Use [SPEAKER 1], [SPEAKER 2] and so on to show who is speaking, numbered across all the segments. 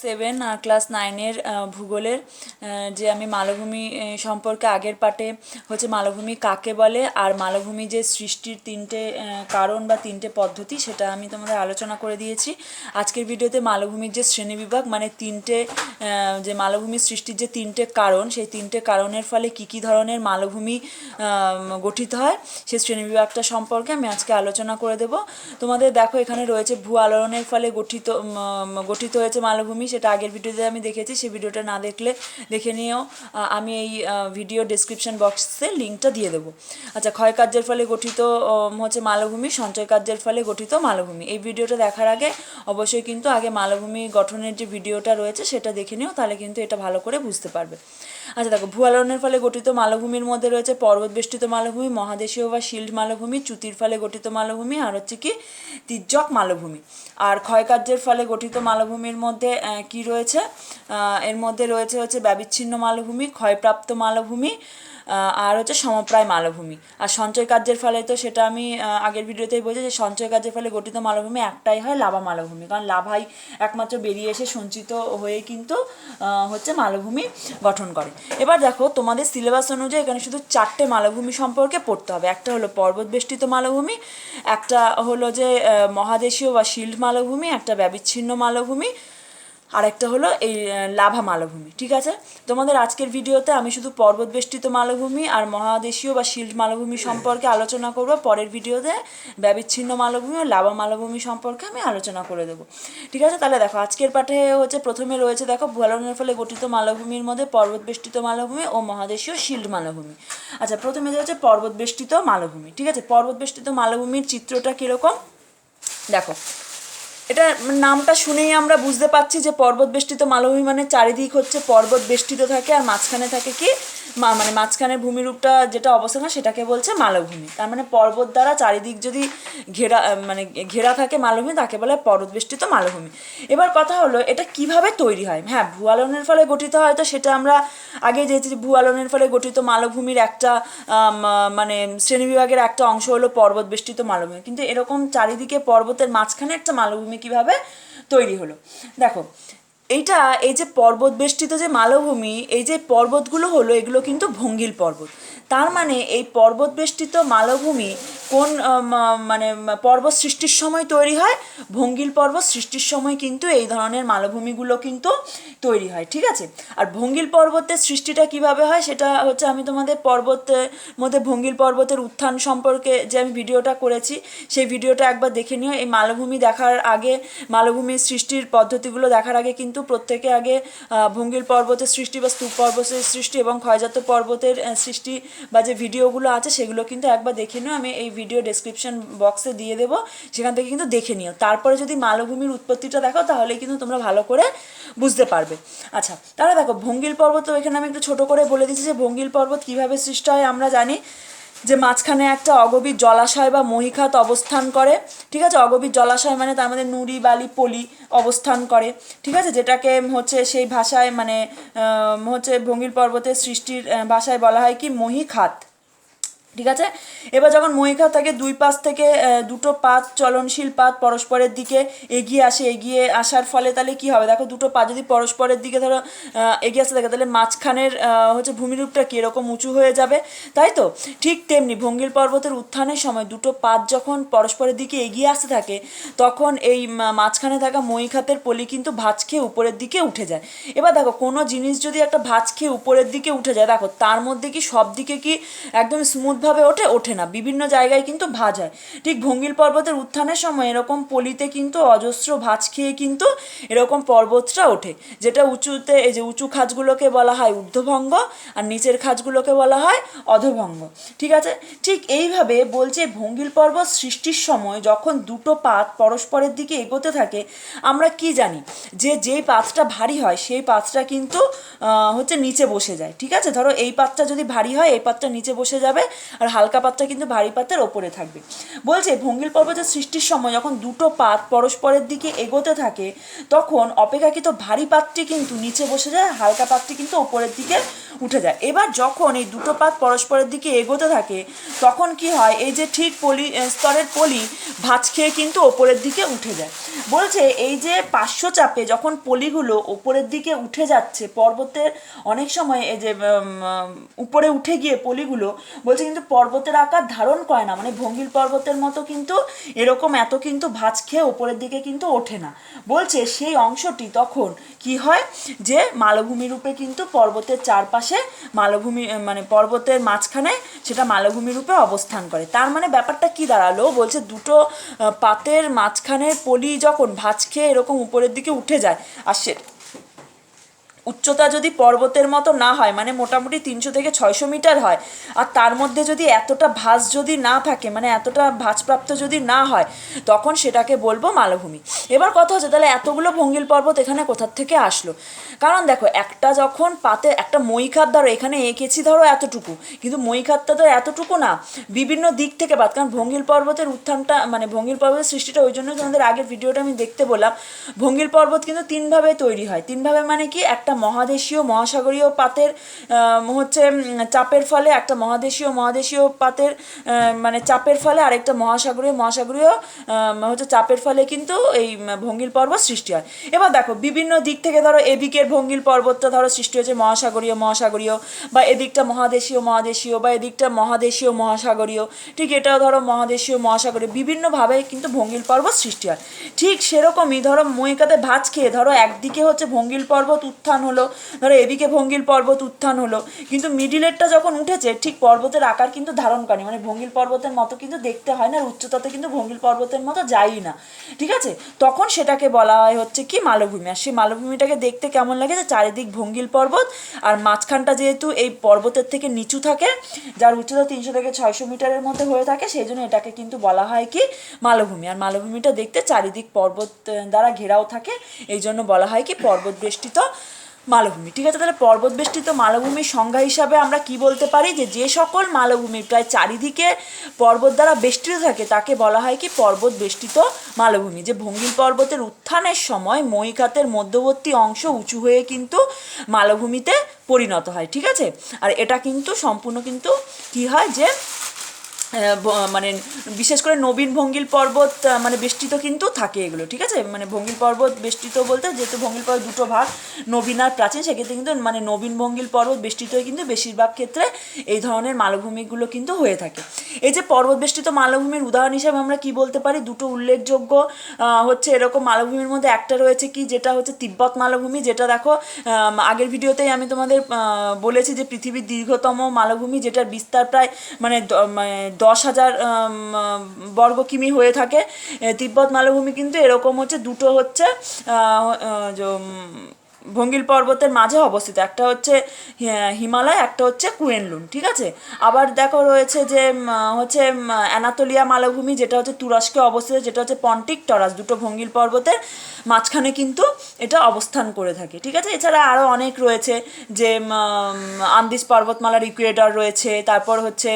[SPEAKER 1] Seven আর class নাইনের ভূগোলের যে আমি মালভূমি সম্পর্কে আগের পার্টে হচ্ছে মালভূমি কাকে বলে আর মালভূমি যে সৃষ্টির তিনটে কারণ বা তিনটে পদ্ধতি সেটা আমি তোমাদের আলোচনা করে দিয়েছি। আজকের ভিডিওতে মালভূমির যে শ্রেণীবিভাগ মানে তিনটে যে মালভূমির সৃষ্টির যে তিনটে কারণ সেই তিনটে কারণের ফলে কী কী ধরনের মালভূমি গঠিত হয় সেই শ্রেণীবিভাগটা সম্পর্কে আমি আজকে আলোচনা করে দেব। তোমাদের দেখো এখানে রয়েছে ভূ আলোড়নের ফলে গঠিত হয়েছে মালভূমি, সেটা আগের ভিডিওতে আমি দেখেছি, সেই ভিডিওটা না দেখলে দেখে নিও, আমি এই ভিডিও ডেসক্রিপশন বক্সে লিঙ্কটা দিয়ে দেবো। আচ্ছা, ক্ষয়কার্যের ফলে গঠিত হচ্ছে মালভূমি, সঞ্চয় কার্যের ফলে গঠিত মালভূমি। এই ভিডিওটা দেখার আগে অবশ্যই কিন্তু আগে মালভূমি গঠনের যে ভিডিওটা রয়েছে সেটা দেখে নিও, তাহলে কিন্তু এটা ভালো করে বুঝতে পারবে। আচ্ছা দেখো, ভূ আলোড়নের ফলে গঠিত মালভূমির মধ্যে রয়েছে পর্বতবেষ্টিত মালভূমি, মহাদেশীয় বা শিল্ড মালভূমি, চ্যুতির ফলে গঠিত মালভূমি আর হচ্ছে কি তির্যক মালভূমি। আর ক্ষয়কার্যের ফলে গঠিত মালভূমির মধ্যে কি রয়েছে, এর মধ্যে রয়েছে হচ্ছে ব্যবিচ্ছিন্ন মালভূমি, ক্ষয়প্রাপ্ত মালভূমি আর হচ্ছে সমপ্রায় মালভূমি। আর সঞ্চয় কার্যের ফলে তো সেটা আমি আগের ভিডিওতেই বলছি যে সঞ্চয় কার্যের ফলে গঠিত মালভূমি একটাই হয়, লাভা মালভূমি, কারণ লাভাই একমাত্র বেরিয়ে এসে সঞ্চিত হয়ে কিন্তু হচ্ছে মালভূমি গঠন করে। এবার দেখো তোমাদের সিলেবাস অনুযায়ী এখানে শুধু চারটে মালভূমি সম্পর্কে পড়তে হবে। একটা হলো পর্বতবেষ্টিত মালভূমি, একটা হলো যে মহাদেশীয় বা শিল্ড মালভূমি, একটা ব্যবিচ্ছিন্ন মালভূমি, আর একটা হলো এই লাভা মালভূমি। ঠিক আছে, তোমাদের আজকের ভিডিওতে আমি শুধু পর্বতবেষ্টিত মালভূমি আর মহাদেশীয় বা শিল্ড মালভূমি সম্পর্কে আলোচনা করব, পরের ভিডিওতে ব্যবিচ্ছিন্ন মালভূমি ও লাভা মালভূমি সম্পর্কে আমি আলোচনা করে দেবো। ঠিক আছে, তাহলে দেখো আজকের পাঠে হচ্ছে প্রথমে রয়েছে দেখো ভূ আলোড়নের ফলে গঠিত মালভূমির মধ্যে পর্বতবেষ্টিত মালভূমি ও মহাদেশীয় শিল্ড মালভূমি। আচ্ছা, প্রথমে যে হচ্ছে পর্বতবেষ্টিত মালভূমি। ঠিক আছে, পর্বতবেষ্টিত মালভূমির চিত্রটা কীরকম দেখো, এটা নামটা শুনেই আমরা বুঝতে পারছি যে পর্বতবেষ্টিত মালভূমি মানে চারিদিক হচ্ছে পর্বত বেষ্টিত থাকে আর মাঝখানে থাকে কি মানে মাঝখানের ভূমিরূপটা যেটা অবস্থান সেটাকে বলছে মালভূমি। তার মানে পর্বত দ্বারা চারিদিক যদি ঘেরা থাকে মালভূমি, তাকে বলে পর্বতবেষ্টিত মালভূমি। এবার কথা হলো এটা কিভাবে তৈরি হয়। হ্যাঁ, ভূ আলোড়নের ফলে গঠিত হয়, তো সেটা আমরা আগে যে ভূ আলোড়নের ফলে গঠিত মালভূমির একটা মানে শ্রেণীবিভাগের একটা অংশ হলো পর্বতবেষ্টিত মালভূমি, কিন্তু এরকম চারিদিকে পর্বতের মাঝখানে একটা মালভূমি কিভাবে তৈরি হলো দেখো। এইটা এই যে পর্বতবেষ্টিত যে মালভূমি, এই যে পর্বতগুলো হলো এগুলো কিন্তু ভঙ্গিল পর্বত। তার মানে এই পর্বতবেষ্টিত মালভূমি কোন মানে পর্বত সৃষ্টির সময় তৈরি হয়, ভঙ্গিল পর্বত সৃষ্টির সময় কিন্তু এই ধরনের মালভূমিগুলো কিন্তু তৈরি হয়। ঠিক আছে, আর ভঙ্গিল পর্বতের সৃষ্টিটা কিভাবে হয় সেটা হচ্ছে আমি তোমাদের পর্বতের মধ্যে ভঙ্গিল পর্বতের উত্থান সম্পর্কে যে আমি ভিডিওটা করেছি সেই ভিডিওটা একবার দেখে নিও। এই মালভূমি দেখার আগে, মালভূমির সৃষ্টির পদ্ধতিগুলো দেখার আগে কিন্তু প্রত্যেকে আগে ভঙ্গিল পর্বতের সৃষ্টি বা স্তূপ পর্বতের সৃষ্টি এবং ক্ষয়জাত পর্বতের সৃষ্টি বা যে ভিডিওগুলো আছে সেগুলো কিন্তু একবার দেখে নিও, আমি এই ভিডিও ডেসক্রিপশন বক্সে দিয়ে দেবো, সেখান থেকে কিন্তু দেখে নিও। তারপরে যদি মালভূমির উৎপত্তিটা দেখো তাহলেই কিন্তু তোমরা ভালো করে বুঝতে পারবে। আচ্ছা, তাহলে দেখো ভঙ্গিল পর্বত, এখানে আমি একটু ছোটো করে বলে দিচ্ছি যে ভঙ্গিল পর্বত কীভাবে সৃষ্টি হয়। আমরা জানি যে মাঝখানে একটা অগভীর জলাশয় বা মহীখাত অবস্থান করে। ঠিক আছে, অগভীর জলাশয় মানে তার মধ্যে নুড়ি বালি পলি অবস্থান করে। ঠিক আছে, যেটাকে হচ্ছে সেই ভাষায় মানে হচ্ছে ভঙ্গিল পর্বতের সৃষ্টির ভাষায় বলা হয় কি মহীখাত। ঠিক আছে, এবার যখন মহীখাত থাকে দুই পাশ থেকে দুটো পাত, চলনশীল পাত পরস্পরের দিকে এগিয়ে আসার ফলে তাহলে কি হবে দেখো, দুটো পাত যদি পরস্পরের দিকে ধরো এগিয়ে আসতে থাকে তাহলে মাঝখানের হচ্ছে ভূমিরূপটা কি এরকম উঁচু হয়ে যাবে, তাই তো? ঠিক তেমনি ভঙ্গিল পর্বতের উত্থানের সময় দুটো পাত যখন পরস্পরের দিকে এগিয়ে আসতে থাকে তখন এই মাঝখানে থাকা মহীখাতের পলি কিন্তু ভাঁজ খেয়ে উপরের দিকে উঠে যায়। এবার দেখো কোনো জিনিস যদি একটা ভাঁজ খেয়ে উপরের দিকে উঠে যায়, দেখো তার মধ্যে কি সব দিকে কি একদম স্মুথভাবে ওঠে না, বিভিন্ন জায়গায় কিন্তু ভাঁজ হয়। ঠিক ভঙ্গিল পর্বতের উত্থানের সময় এরকম পলিতে কিন্তু অজস্র ভাঁজ খেয়ে কিন্তু এরকম পর্বতটা ওঠে, যেটা উঁচুতে এই যে উঁচু খাঁজগুলোকে বলা হয় ঊর্ধ্বভঙ্গ আর নিচের খাঁজগুলোকে বলা হয় অধোভঙ্গ। ঠিক আছে, ঠিক এইভাবে বলছে ভঙ্গিল পর্বত সৃষ্টির সময় যখন দুটো পাত পরস্পরের দিকে এগোতে থাকে আমরা কি জানি যে যেই পাতটা ভারী হয় সেই পাতটা কিন্তু হচ্ছে নিচে বসে যায়। ঠিক আছে, ধরো এই পাতটা যদি ভারী হয় এই পাতটা নিচে বসে যাবে আর হালকা পাতটা কিন্তু ভারী পাতের ওপরে থাকবে। বলছে ভঙ্গিল পর্বতের সৃষ্টির সময় যখন দুটো পাত পরস্পরের দিকে এগোতে থাকে তখন অপেক্ষাকৃত ভারী পাতটি কিন্তু নিচে বসে যায়, হালকা পাতটি কিন্তু ওপরের দিকে উঠে যায়। এবার যখন এই দুটো পাত পরস্পরের দিকে এগোতে থাকে তখন কি হয়, এই যে ঠিক স্তরের পলি ভাঁজ খেয়ে কিন্তু ওপরের দিকে উঠে যায়। বলছে এই যে পার্শ্বচাপে যখন পলিগুলো ওপরের দিকে উঠে যাচ্ছে পর্বতের, অনেক সময় এই যে উপরে উঠে গিয়ে পলিগুলো বলছে কিন্তু পর্বতের আকার ধারণ করে না, মানে ভঙ্গিল পর্বতের মতো কিন্তু এরকম এত কিন্তু ভাঁজ খেয়ে ওপরের দিকে কিন্তু ওঠে না। বলছে সেই অংশটি তখন কি হয় যে মালভূমি রূপে কিন্তু পর্বতের চারপাশে মালভূমি মানে পর্বতের মাঝখানে সেটা মালভূমি রূপে অবস্থান করে। তার মানে ব্যাপারটা কি দাঁড়ালো, বলছে দুটো পাতের মাঝখানের পলি যখন ভাঁজ খেয়ে এরকম উপরের দিকে উঠে যায় আর সে উচ্চতা যদি পর্বতের মতো না হয়, মানে মোটামুটি 300 থেকে 600 মিটার হয়, আর তার মধ্যে যদি এতটা ভাঁজ যদি না থাকে, মানে এতটা ভাঁজপ্রাপ্ত যদি না হয়, তখন সেটাকে বলবো মালভূমি। এবার কথা হচ্ছে তাহলে এতগুলো ভঙ্গিল পর্বত এখানে কোথার থেকে আসলো? কারণ দেখো একটা যখন পাতে একটা মইখাত ধরো এখানে এঁকেছি ধরো এতটুকু, কিন্তু মইখাতটা তো এতটুকু না, বিভিন্ন দিক থেকে পাত। কারণ ভঙ্গিল পর্বতের উত্থানটা মানে ভঙ্গিল পর্বতের সৃষ্টিটা ওই জন্য তোমাদের আগের ভিডিওটা আমি দেখতে বললাম, ভঙ্গিল পর্বত কিন্তু 3ভাবে তৈরি হয়। 3ভাবে মানে কি, একটা মহাদেশীয় মহাসাগরীয় পাতের হচ্ছে চাপের ফলে, একটা মহাদেশীয় পাতের মানে চাপের ফলে, আরেকটা মহাসাগরীয় হচ্ছে চাপের ফলে কিন্তু এই ভঙ্গিল পর্বত সৃষ্টি হয়। এবার দেখো বিভিন্ন দিক থেকে ধরো এদিকের ভঙ্গিল পর্বতটা ধরো সৃষ্টি হয়েছে মহাসাগরীয়, বা এদিকটা মহাদেশীয়, বা এদিকটা মহাসাগরীয়, ঠিক এটাও ধরো মহাসাগরীয়, বিভিন্নভাবে কিন্তু ভঙ্গিল পর্বত সৃষ্টি হয়। ঠিক সেরকমই ধরো মইকাতে ভাঁজ খেয়ে ধরো একদিকে হচ্ছে ভঙ্গিল পর্বত উত্থান হলো, ধরো এদিকে ভঙ্গিল পর্বত উত্থান হলো, কিন্তু মিডিলেরটা যখন উঠেছে ঠিক পর্বতের আকার কিন্তু ধারণ করেনি, মানে ভঙ্গিল পর্বতের মতো কিন্তু দেখতে হয় না, আর উচ্চতাতে কিন্তু ভঙ্গিল পর্বতের মতো যায়ই না, ঠিক আছে? তখন সেটাকে বলা হয় হচ্ছে কি মালভূমি। আর সেই মালভূমিটাকে দেখতে কেমন লাগে, যে চারিদিক ভঙ্গিল পর্বত আর মাঝখানটা যেহেতু এই পর্বতের থেকে নিচু থাকে, যার উচ্চতা 300 থেকে 600 মিটারের মধ্যে হয়ে থাকে, সেই জন্য এটাকে কিন্তু বলা হয় কি মালভূমি। আর মালভূমিটা দেখতে চারিদিক পর্বত দ্বারা ঘেরাও থাকে, এই জন্য বলা হয় কি পর্বত বেষ্টিত মালভূমি। ঠিক আছে, তাহলে পর্বত বেষ্টিত মালভূমির সংজ্ঞা হিসাবে আমরা কি বলতে পারি, যে সকল মালভূমির প্রায় চারিদিকে পর্বত দ্বারা বেষ্টিত থাকে তাকে বলা হয় কি পর্বত বেষ্টিত মালভূমি। যে ভঙ্গিল পর্বতের উত্থানের সময় মইখাতের মধ্যবর্তী অংশ উঁচু হয়ে কিন্তু মালভূমিতে পরিণত হয়, ঠিক আছে? আর এটা কিন্তু সম্পূর্ণ কিন্তু কি হয়, যে মানে বিশেষ করে নবীন ভঙ্গিল পর্বত মানে বেষ্টিত কিন্তু থাকে এগুলো, ঠিক আছে? মানে ভঙ্গিল পর্বত বেষ্টিত বলতে যেহেতু ভঙ্গিল পর্বত দুটো ভাগ, নবীন আর প্রাচীন, সেক্ষেত্রে কিন্তু মানে নবীন ভঙ্গিল পর্বত বেষ্টিত হয়ে কিন্তু বেশিরভাগ ক্ষেত্রে এই ধরনের মালভূমিগুলো কিন্তু হয়ে থাকে। এই যে পর্বত বেষ্টিত মালভূমির উদাহরণ হিসাবে আমরা কি বলতে পারি, দুটো উল্লেখযোগ্য হচ্ছে এরকম মালভূমির মধ্যে একটা রয়েছে কি, যেটা হচ্ছে তিব্বত মালভূমি, যেটা দেখো আগের ভিডিওতেই আমি তোমাদের বলেছি যে পৃথিবীর দীর্ঘতম মালভূমি, যেটার বিস্তার প্রায় মানে 10,000 বর্গ কিমি হয়ে থাকে। তিব্বত মালভূমি কিন্তু এরকম হচ্ছে দুটো হচ্ছে ভঙ্গিল পর্বতের মাঝে অবস্থিত, একটা হচ্ছে হিমালয়, একটা হচ্ছে কুয়েনলুন, ঠিক আছে? আবার দেখো রয়েছে যে হচ্ছে অ্যানাতোলিয়া মালভূমি, যেটা হচ্ছে তুরস্কে অবস্থিত, যেটা হচ্ছে পন্টিক টরাস, দুটো ভঙ্গিল পর্বতের মাঝখানে কিন্তু এটা অবস্থান করে থাকে, ঠিক আছে? এছাড়া আরও অনেক রয়েছে, যে আন্দিজ পর্বতমালার ইকুয়েডর রয়েছে, তারপর হচ্ছে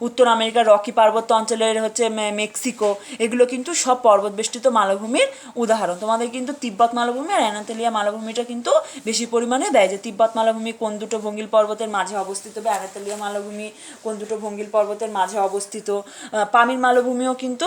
[SPEAKER 1] উত্তর আমেরিকার রকি পার্বত্য অঞ্চলের হচ্ছে মেক্সিকো, এগুলো কিন্তু সব পর্বতবেষ্টিত মালভূমির উদাহরণ। তোমাদের কিন্তু তিব্বত মালভূমি আর অ্যানাতোলিয়া মালভূমিটা কিন্তু বেশি পরিমাণে দেয়, যে তিব্বত মালভূমি কোন দুটো ভঙ্গিল পর্বতের মাঝে অবস্থিত, বা অ্যানাতোলিয়া মালভূমি কোন দুটো ভঙ্গিল পর্বতের মাঝে অবস্থিত। পামির মালভূমিও কিন্তু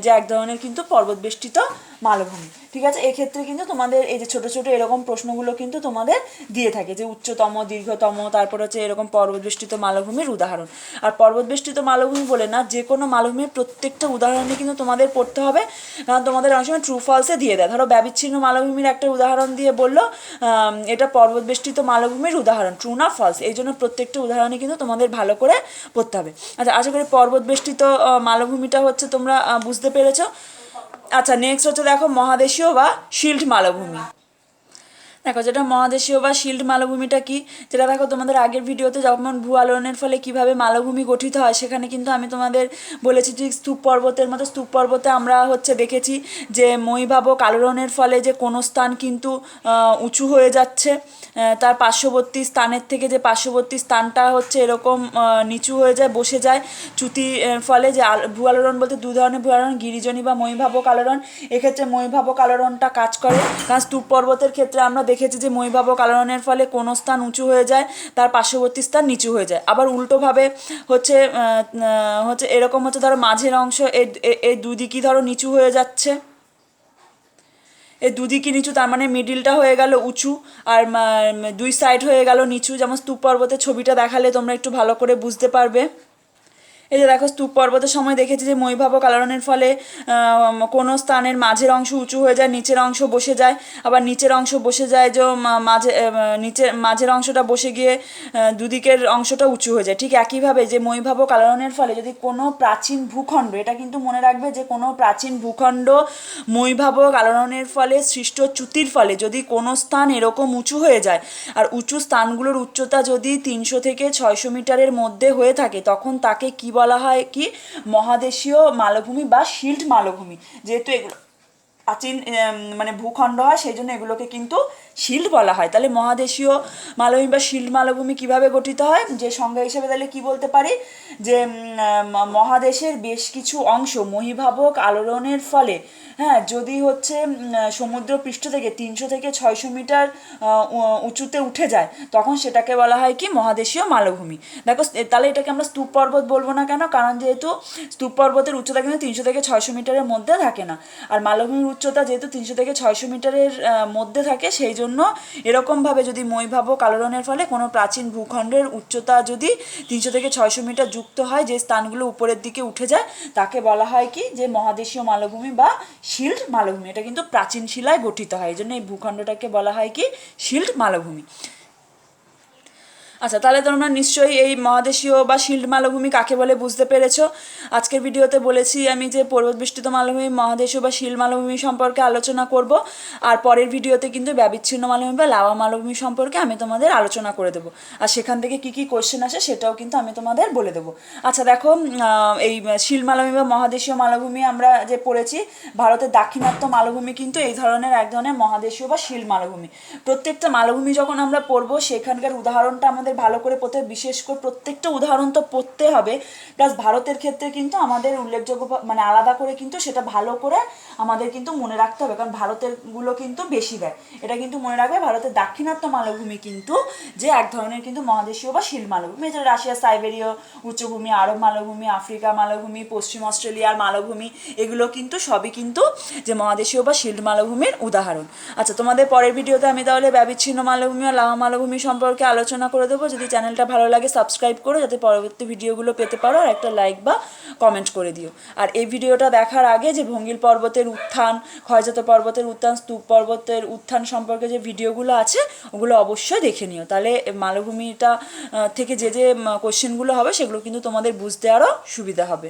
[SPEAKER 1] যে এক ধরনের কিন্তু পর্বতবেষ্টিত মালভূমি, ঠিক আছে? এক্ষেত্রে কিন্তু তোমাদের এই যে ছোটো ছোটো এরকম প্রশ্নগুলো কিন্তু তোমাদের দিয়ে থাকে, যে উচ্চতম, দীর্ঘতম, তারপর হচ্ছে এরকম পর্বতবেষ্টিত মালভূমির উদাহরণ। আর পর্বতবেষ্টিত মালভূমি বলে না, যে কোনো মালভূমির প্রত্যেকটা উদাহরণে কিন্তু তোমাদের পড়তে হবে, কারণ তোমাদের অনেক সময় ট্রু ফলসে দিয়ে দেয়। ধরো ব্যবিচ্ছিন্ন মালভূমির একটা উদাহরণ দিয়ে বললো এটা পর্বতবেষ্টিত মালভূমির উদাহরণ, ট্রু না ফলস, এই জন্য প্রত্যেকটা উদাহরণে কিন্তু তোমাদের ভালো করে পড়তে হবে। আচ্ছা, আশা করি পর্বতবেষ্টিত মালভূমিটা হচ্ছে তোমরা বুঝতে পেরেছো। আচ্ছা, নেক্সট হচ্ছে দেখো মহাদেশীয় বা শিল্ড মালভূমি। দেখো যেটা মহাদেশীয় বা শিল্ড মালভূমিটা কি, যেটা দেখো তোমাদের আগের ভিডিওতে যখন ভূ আলোড়নের ফলে কিভাবে মালভূমি গঠিত হয় সেখানে কিন্তু আমি তোমাদের বলেছি ঠিক স্তূপ পর্বতের মতো স্তূপ পর্বতে আমরা দেখেছি যে মহীভাবক আলোড়নের ফলে যে কোনো স্থান কিন্তু উঁচু হয়ে যাচ্ছে, তার পার্শ্ববর্তী স্থানের থেকে যে পার্শ্ববর্তী স্থানটা এরকম নিচু হয়ে যায়, বসে যায় চ্যুতির ফলে। যে ভূ আলোড়ন বলতে দু ধরনের ভূ আলোড়ন, গিরিজনী বা মহীভাবক আলোড়ন। এক্ষেত্রে মহীভাবক আলোড়নটা কাজ করে, কারণ স্তূপ পর্বতের ক্ষেত্রে আমরা দেখেছি যে মহীভাবক আলোড়নের ফলে কোনো স্থান উঁচু হয়ে যায়, তার পার্শ্ববর্তী স্থান নিচু হয়ে যায়। আবার উল্টোভাবে এরকম ধরো মাঝের অংশ এই দুদিকই ধরো নিচু হয়ে যাচ্ছে, এই দুদিকই নিচু, তার মানে মিডিলটা হয়ে গেল উঁচু আর দুই সাইড হয়ে গেল নিচু। যেমন স্তূপ পর্বতের ছবিটা দেখালে তোমরা একটু ভালো করে বুঝতে পারবে। এই যে দেখো স্তূপ পর্বতের সময় দেখেছি যে মহীভাবক আলোড়নের ফলে কোনো স্থানের মাঝের অংশ উঁচু হয়ে যায়, নিচের অংশ বসে যায়, আবার নিচের অংশ বসে যায় যে মাঝের অংশটা বসে গিয়ে দুদিকের অংশটা উঁচু হয়ে যায়। ঠিক একইভাবে যে মহীভাবক আলোড়নের ফলে যদি কোনো প্রাচীন ভূখণ্ড, এটা কিন্তু মনে রাখবে যে কোনো প্রাচীন ভূখণ্ড মহীভাবক আলোড়নের ফলে সৃষ্ট চ্যুতির ফলে যদি কোনো স্থান এরকম উঁচু হয়ে যায়, আর উঁচু স্থানগুলোর উচ্চতা যদি 300 থেকে 600 মিটারের মধ্যে হয়ে থাকে, তখন তাকে কি বলা হয় কি মহাদেশীয় মালভূমি বা শিল্ড মালভূমি। যেহেতু এগুলো প্রাচীন মানে ভূখণ্ড হয় সেই জন্য এগুলোকে কিন্তু শিল্ড বলা হয়। তাহলে মহাদেশীয় মালভূমি বা শিল্ড মালভূমি কিভাবে গঠিত হয়, যে সংজ্ঞা হিসেবে তাহলে কি বলতে পারি যে মহাদেশের বেশ কিছু অংশ মহীভাবক আলোড়নের ফলে যদি সমুদ্র পৃষ্ঠ থেকে 300 থেকে 600 মিটার উঁচুতে উঠে যায়, তখন সেটাকে বলা হয় কি মহাদেশীয় মালভূমি। দেখো তাহলে এটাকে আমরা স্তূপ পর্বত বলবো না কেন, কারণ যেহেতু স্তূপ পর্বতের উচ্চতা কিন্তু 300 থেকে 600 মিটারের মধ্যে থাকে না, আর মালভূমির উচ্চতা যেহেতু 300 থেকে 600 মিটারের মধ্যে থাকে, সেই জন্য এরকমভাবে যদি মহীভাবক আলোড়নের ফলে কোনো প্রাচীন ভূখণ্ডের উচ্চতা যদি 300 থেকে 600 মিটার যুক্ত হয়, যে স্থানগুলো উপরের দিকে উঠে যায়, তাকে বলা হয় কি যে মহাদেশীয় মালভূমি বা শিল্ড মালভূমি। এটা কিন্তু প্রাচীন শিলায় গঠিত হয়, এই জন্য এই ভূখণ্ডটাকে বলা হয় কি শিল্ড মালভূমি। আচ্ছা, তাহলে তোমরা নিশ্চয়ই এই মহাদেশীয় বা শিল্ড মালভূমি কাকে বলে বুঝতে পেরেছো। আজকের ভিডিওতে বলেছি আমি যে পর্বতবেষ্টিত মালভূমি মহাদেশীয় বা শিল্ড মালভূমি সম্পর্কে আলোচনা করব, আর পরের ভিডিওতে কিন্তু ব্যবিচ্ছিন্ন মালভূমি বা লাভা মালভূমি সম্পর্কে আমি তোমাদের আলোচনা করে দেবো, আর সেখান থেকে কি কি কোশ্চেন আসে সেটাও কিন্তু আমি তোমাদের বলে দেবো। আচ্ছা দেখো, এই শিল্ড মালভূমি বা মহাদেশীয় মালভূমি আমরা যে পড়েছি, ভারতের দাক্ষিণাত্য মালভূমি কিন্তু এই ধরনের এক ধরনের মহাদেশীয় বা শিল্ড মালভূমি। প্রত্যেকটা মালভূমি যখন আমরা পড়বো সেখানকার উদাহরণটা আমাদের ভালো করে পড়তে, বিশেষ করে প্রত্যেকটা উদাহরণ তো পড়তে হবে, প্লাস ভারতের ক্ষেত্রে কিন্তু আমাদের উল্লেখযোগ্য মানে আলাদা করে কিন্তু সেটা ভালো করে আমাদের কিন্তু মনে রাখতে হবে, কারণ ভারতের গুলো কিন্তু বেশি দেয়। এটা কিন্তু মনে রাখবে, ভারতের দাক্ষিণাত্য মালভূমি কিন্তু যে এক ধরনের কিন্তু মহাদেশীয় বা শিল্ড মালভূমি, এছাড়া রাশিয়া সাইবেরীয় উচ্চভূমি, আরব মালভূমি, আফ্রিকা মালভূমি, পশ্চিম অস্ট্রেলিয়ার মালভূমি, এগুলো কিন্তু সবই কিন্তু যে মহাদেশীয় বা শিল্ড মালভূমির উদাহরণ। আচ্ছা, তোমাদের পরের ভিডিওতে আমি তাহলে ব্যবিচ্ছিন্ন মালভূমি আর লাভা মালভূমি সম্পর্কে আলোচনা করে দেবো। যদি চ্যানেলটা ভালো লাগে সাবস্ক্রাইব করো যাতে পরবর্তী ভিডিওগুলো পেতে পারো, আর একটা লাইক বা কমেন্ট করে দিও। আর এই ভিডিওটা দেখার আগে যে ভঙ্গিল পর্বতের উত্থান, ক্ষয়জাত পর্বতের উত্থান, স্তূপ পর্বতের উত্থান সম্পর্কে যে ভিডিওগুলো আছে ওগুলো অবশ্যই দেখে নিও, তাহলে মালভূমিটা থেকে যে কোশ্চেনগুলো হবে সেগুলো কিন্তু তোমাদের বুঝতে আরও সুবিধা হবে।